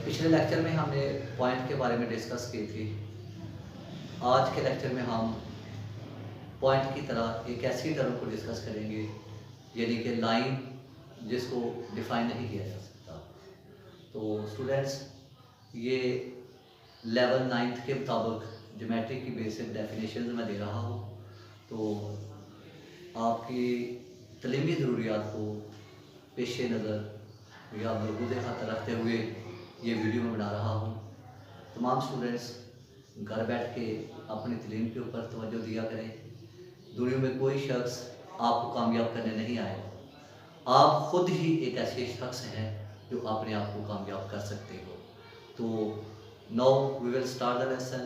पिछले लेक्चर में हमने पॉइंट के बारे में डिस्कस की थी। आज के लेक्चर में हम पॉइंट की तरह एक ऐसी टर्म को डिस्कस करेंगे यानी कि लाइन, जिसको डिफाइन नहीं किया जा सकता। तो स्टूडेंट्स, ये लेवल 9th के मुताबिक ज्योमेट्री की बेसिक डेफिनेशन मैं दे रहा हूँ। तो आपकी तलीमी ज़रूरियात को पेश नज़र या मरबूते खातर रखते हुए ये वीडियो मैं बना रहा हूँ। तमाम स्टूडेंट्स घर बैठ के अपनी तलीम के ऊपर तवज्जो दिया करें। दुनिया में कोई शख्स आपको कामयाब करने नहीं आएगा। आप खुद ही एक ऐसे शख्स हैं जो अपने आप को कामयाब कर सकते हो। तो now we will start the lesson.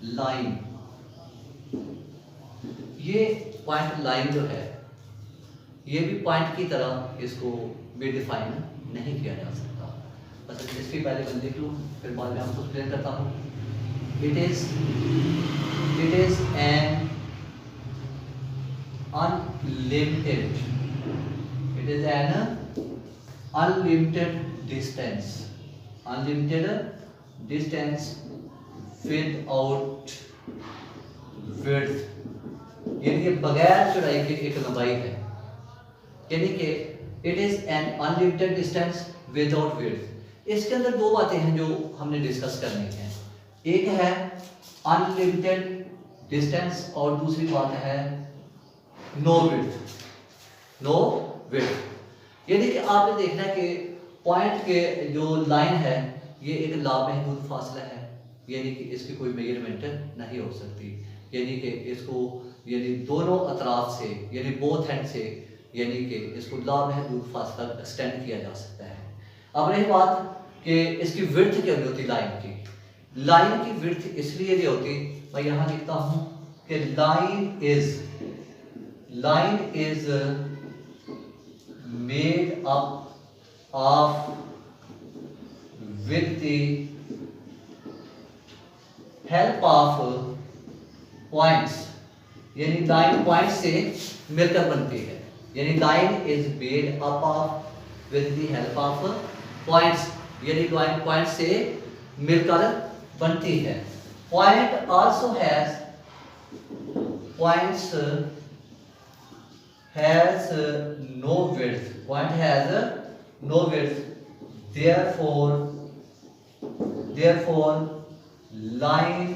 Line, ये पॉइंट लाइन जो है, ये भी पॉइंट की तरह इसको भी डिफाइन नहीं किया जा सकता। बस इसके पहले मैं देख लूँ, फिर बाद में आपको एक्सप्लेन करता हूँ। It is an unlimited, it is an unlimited distance without width, यानी कि बगैर चौड़ाई के एक लंबाई है। यानी कि it is an unlimited distance without width. इसके अंदर दो बातें हैं जो हमने डिस्कस करनी है। एक है अनलिमिटेड डिस्टेंस और दूसरी बात है नो विड्थ। यानी कि आपने देखना है कि पॉइंट के जो लाइन है ये एक लामहदूद फासला है, यानी कि इसकी कोई मेजरमेंट नहीं हो सकती। यानी कि इसको दोनों अतराफ से यानी बोथ एंड से यानी कि इसको लामहदूद फासला एक्सटेंड किया जा सकता है। अब रही बात कि इसकी विड्थ क्या होती लाइन की विड्थ इसलिए नहीं होती, मैं यहाँ लिखता हूँ कि line is made up of with the help of points, यानी लाइन पॉइंट से मिलकर बनती है। यानी line is made up of with the help of points, यानी लाइन पॉइंट से मिलकर बनती है। Point also has no width, therefore line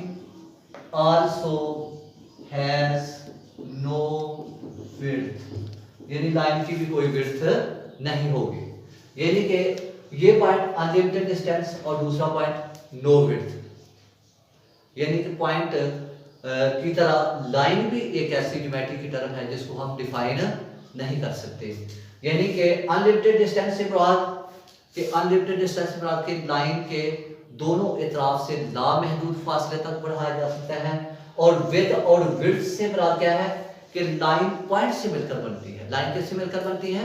also has no width, यानी लाइन की भी कोई विड्थ नहीं होगी। यानी कि ये पॉइंट अनलिमिटेड डिस्टेंस और दूसरा पॉइंट नो विड्थ। यानी कि पॉइंट की तरह लाइन भी एक ऐसी ज्योमेट्री की टर्म है जिसको हम डिफाइन नहीं कर सकते। यानी कि अनलिमिटेड डिस्टेंस से मुराद के लाइन के दोनों इतराफ से लामहदूद फासले तक बढ़ाया जा सकता है। और विड्थ और विड्थ से मुराद क्या है कि लाइन पॉइंट से मिलकर बनती है। लाइन किससे मिलकर बनती है?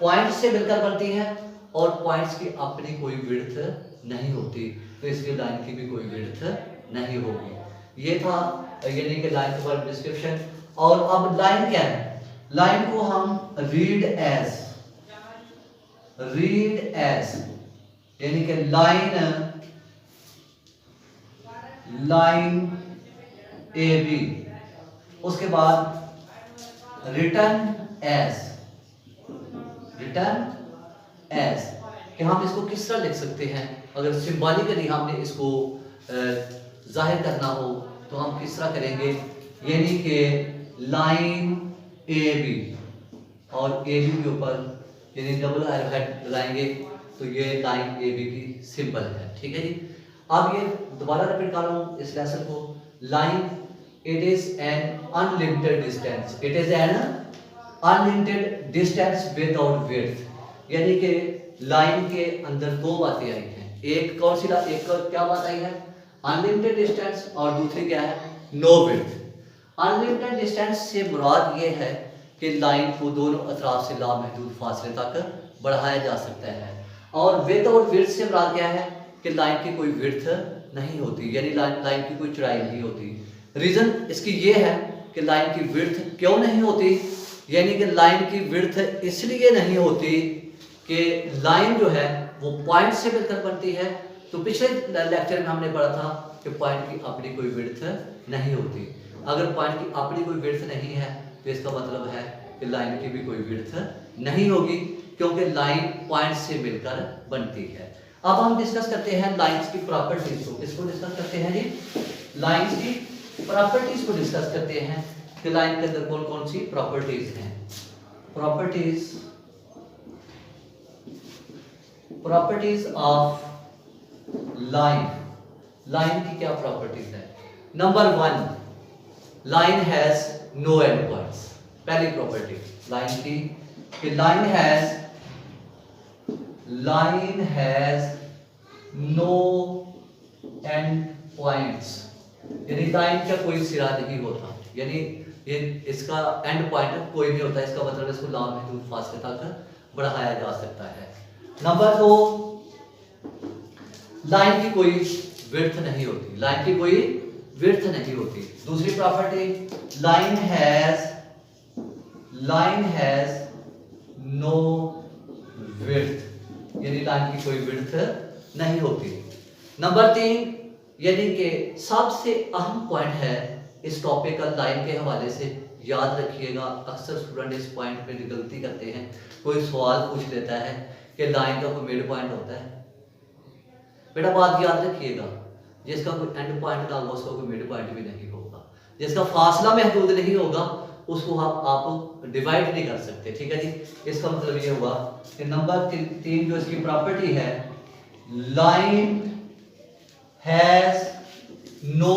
पॉइंट से मिलकर बनती है, और पॉइंट्स की अपनी कोई विड्थ नहीं होती, तो इसलिए लाइन की भी कोई विड्थ नहीं होगी। ये था यानी कि लाइन के बारे में डिस्क्रिप्शन। और अब लाइन क्या है? लाइन को हम रीड एज यानी कि लाइन ए बी, उसके बाद रिटर्न एज कि हम इसको किस तरह लिख सकते हैं। अगर सिंबॉलिकली हमने इसको जाहिर करना हो तो हम किस तरह करेंगे, यानी कि लाइन ए बी और ए बी के ऊपर यानी डबल हेड लगाएंगे, तो ये लाइन ए बी की सिंबल है। ठीक है जी। अब ये दोबारा रिपीट कर रहा हूँ इस लेसन को। Line it is an unlimited distance without width, यानी कि लाइन के अंदर दो बातें आई हैं। एक कौन सी? एक क्या बात आई है? अनलिमिटेड डिस्टेंस, और दूसरी क्या है? No width. अनलिमिटेड डिस्टेंस से मुराद ये है कि लाइन को दोनों अतराफ से लामहदूद फासले तक बढ़ाया जा सकता है। और विदाउट विड्थ से मुराद क्या है कि लाइन की कोई विड्थ नहीं होती, यानी लाइन की कोई चौड़ाई नहीं होती। रीजन इसकी ये है कि लाइन की विड्थ क्यों नहीं होती, यानी कि लाइन की विड्थ इसलिए नहीं होती कि लाइन जो है वो पॉइंट से मिलकर बनती है। तो पिछले लेक्चर में हमने पढ़ा था कि पॉइंट की अपनी कोई विड्थ नहीं होती। अगर पॉइंट की अपनी कोई विड्थ नहीं है तो इसका मतलब है कि लाइन की भी कोई विड्थ नहीं होगी, क्योंकि लाइन पॉइंट से मिलकर बनती है। अब हम डिस्कस करते हैं लाइंस की प्रॉपर्टीज को। किसको डिस्कस करते हैं जी? लाइंस की प्रॉपर्टीज को डिस्कस करते हैं कि लाइन के अंदर कौन कौन सी प्रॉपर्टीज हैं। Properties of line. लाइन की क्या प्रॉपर्टीज है? Number 1, line has no end points. पहली प्रॉपर्टी लाइन की कि line has no end points, यानी लाइन का कोई सिरा नहीं होता, यानी ये इसका एंड पॉइंट कोई नहीं होता। इसका मतलब इसको लामहदूद फासले तक बढ़ाया जा सकता है। नंबर 2, लाइन की कोई विड्थ नहीं होती। लाइन की कोई विड्थ नहीं होती। दूसरी property, line has no width, यानी लाइन की कोई विड्थ नहीं होती। नंबर 3, यानी कि सबसे अहम पॉइंट है इस टॉपिक का लाइन के हवाले से, याद रखिएगा। अक्सर स्टूडेंट इस पॉइंट पे गलती करते हैं। कोई सवाल पूछ लेता है कि लाइन का कोई मिड पॉइंट होता है। बेटा बात याद रखिएगा, जिसका कोई एंड पॉइंट ना होगा उसका कोई मिड पॉइंट भी नहीं होगा। जिसका फासला महदूद नहीं होगा उसको आप डिवाइड नहीं कर सकते। ठीक है जी। इसका मतलब ये हुआ कि नंबर 3 जो इसकी प्रॉपर्टी है, line has no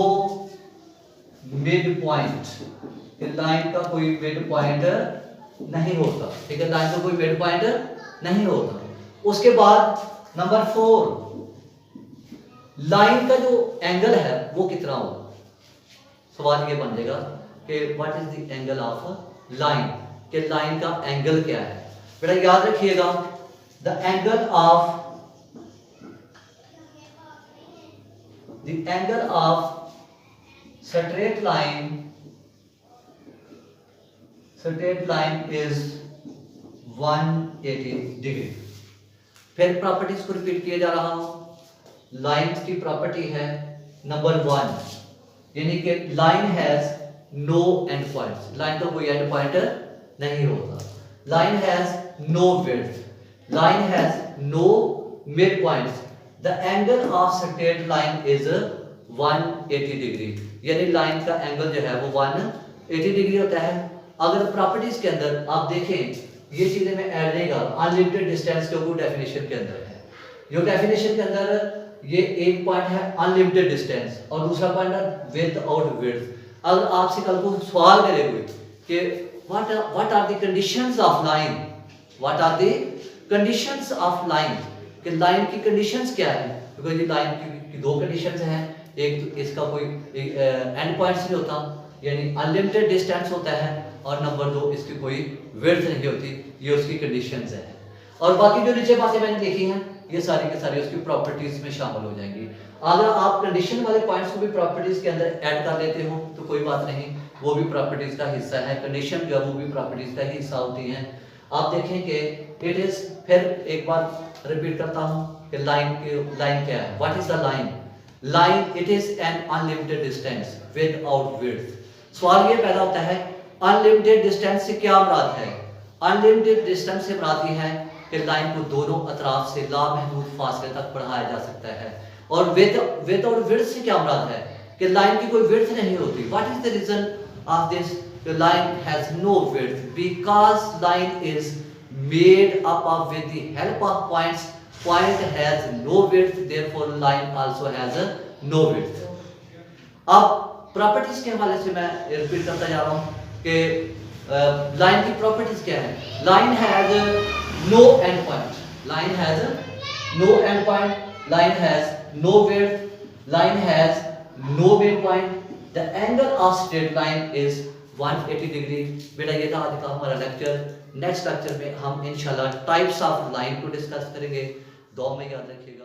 mid point. Line का कोई मिड पॉइंट नहीं होता। ठीक है, लाइन का कोई मिड पॉइंट नहीं होता। उसके बाद नंबर 4, लाइन का जो एंगल है वो कितना होगा। सवाल ये बन जाएगा कि what is the angle of line, कि लाइन का एंगल क्या है। बेटा याद रखिएगा, the angle of straight line is 180 degree. फिर प्रॉपर्टीज को रिपीट किया जा रहा हूं। लाइन की प्रॉपर्टी है नंबर 1, यानी कि line has no end points. Line का कोई एंड पॉइंट नहीं होता। Line has no width. Line has no mid points. The angle of straight line is 180 degree, यानी लाइन का एंगल जो है वो 180 डिग्री होता है। अगर प्रॉपर्टीज के अंदर आप देखें, ये चीजें मैं ऐड नहीं कर, अनलिमिटेड डिस्टेंस जो डेफिनेशन के अंदर है। जो डेफिनेशन के अंदर ये एक पॉइंट है अनलिमिटेड डिस्टेंस और दूसरा पॉइंट है विदाउट विड्थ। अगर आपसे कल को सवाल करे कोई कि what are the conditions of line, what are the conditions of line, कि लाइन की कंडीशंस क्या है। क्योंकि लाइन की दो कंडीशंस हैं, एक तो इसका कोई एंड पॉइंट्स नहीं होता, यानी अनलिमिटेड डिस्टेंस होता है, और नंबर 2 इसकी कोई विड्थ नहीं होती। ये उसकी कंडीशंस है। और बाकी जो नीचे बातें मैंने लिखी हैं ये सारी के सारी उसकी प्रॉपर्टीज में शामिल हो जाएंगी। अगर आप कंडीशन वाले पॉइंट्स को भी प्रॉपर्टीज के अंदर ऐड कर लेते हो तो कोई बात नहीं, वो भी प्रॉपर्टीज का हिस्सा है। कंडीशन जो है वो भी प्रॉपर्टीज का ही हिस्सा होती हैं। आप देखें कि इट इज, फिर एक बार रिपीट करता हूं कि लाइन क्या है। What is the line? Line it is an unlimited distance without width. सवाल ये पैदा होता है, अनलिमिटेड डिस्टेंस से क्या मुराद है? अनलिमिटेड डिस्टेंस से मुराद ये है कि लाइन को दोनों अतराफ से लामहदूद फासले तक बढ़ाया जा सकता है। और विदाउट विड्थ से क्या मुराद है? कि लाइन की कोई विड्थ नहीं होती। What is the reason of this? The line has no width because line is made up of with the help of points. Point has no width, therefore line also has a no width. अब properties के हवाले से मैं repeat करता जा रहा हूँ कि लाइन की प्रॉपर्टीज क्या है। Line has no end point, line has no end point, line has no width, line has no mid point. The angle of straight line is 180 degree. बेटा ये था आज का हमारा लेक्चर। नेक्स्ट लेक्चर में हम इंशाल्लाह टाइप्स ऑफ लाइन को डिस्कस करेंगे। दुआ में याद रखिएगा।